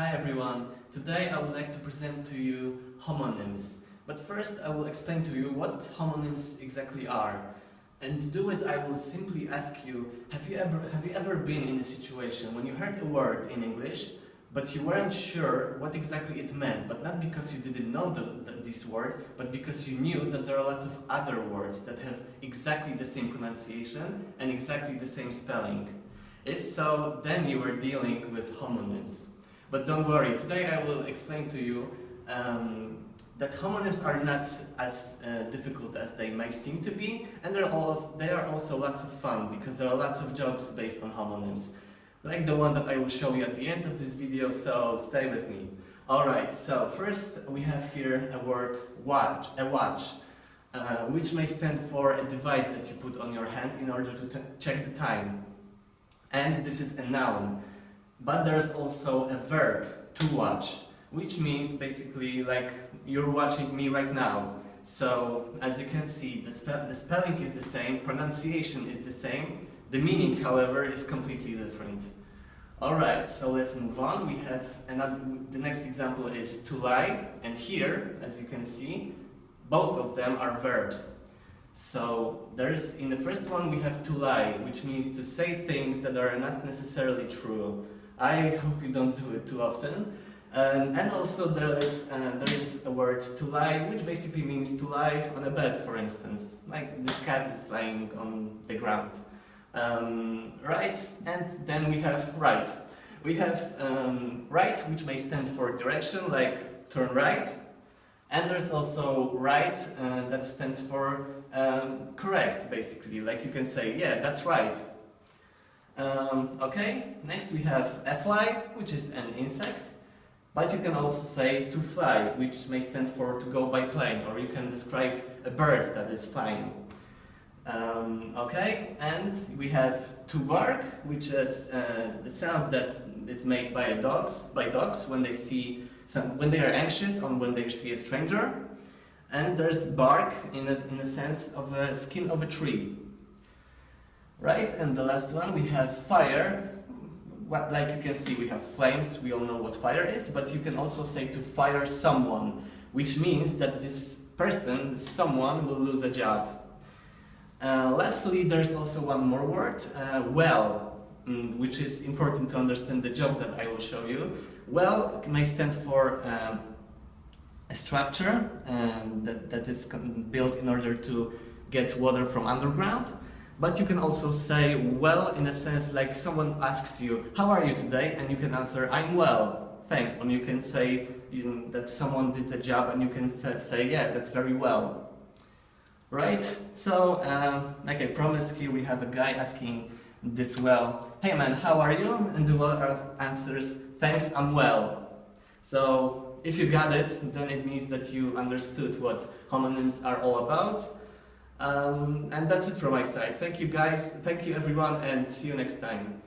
Hi everyone, today I would like to present to you homonyms. But first I will explain to you what homonyms exactly are. And to do it I will simply ask you, have you ever been in a situation when you heard a word in English, but you weren't sure what exactly it meant, but not because you didn't know this word, but because you knew that there are lots of other words that have exactly the same pronunciation and exactly the same spelling. If so, then you are dealing with homonyms. But don't worry, today I will explain to you that homonyms are not as difficult as they may seem to be, and they are also lots of fun, because there are lots of jokes based on homonyms, like the one that I will show you at the end of this video, so stay with me. Alright, so first we have here a word watch, which may stand for a device that you put on your hand in order to check the time. And this is a noun. But there's also a verb, to watch, which means basically like you're watching me right now. So as you can see, the spelling is the same, pronunciation is the same, the meaning, however, is completely different. Alright, so let's move on. We have the next example is to lie, and here, as you can see, both of them are verbs. So in the first one we have to lie, which means to say things that are not necessarily true. I hope you don't do it too often. And also there is a word to lie, which basically means to lie on a bed, for instance. Like this cat is lying on the ground. Right, and then we have right. We have right, which may stand for direction, like turn right. And there's also right that stands for correct, basically. Like you can say, yeah, that's right. Okay, next we have a fly, which is an insect. But you can also say to fly, which may stand for to go by plane, or you can describe a bird that is flying. Okay, and we have to bark, which is the sound that is made by dogs when they are anxious or when they see a stranger. And there's bark in the sense of a skin of a tree. Right, and the last one we have fire. Like you can see, we have flames, we all know what fire is, but you can also say to fire someone, which means that this person, someone, will lose a job. Lastly, there's also one more word, well, which is important to understand the joke that I will show you. Well may stand for a structure that is built in order to get water from underground. But you can also say well in a sense like someone asks you, how are you today? And you can answer, I'm well, thanks. Or you can say that someone did the job and you can say, yeah, that's very well. Right? So, like I promised, here we have a guy asking this well, hey man, how are you? And the well answers, thanks, I'm well. So, if you got it, then it means that you understood what homonyms are all about. And that's it from my side. Thank you guys, thank you everyone, and see you next time.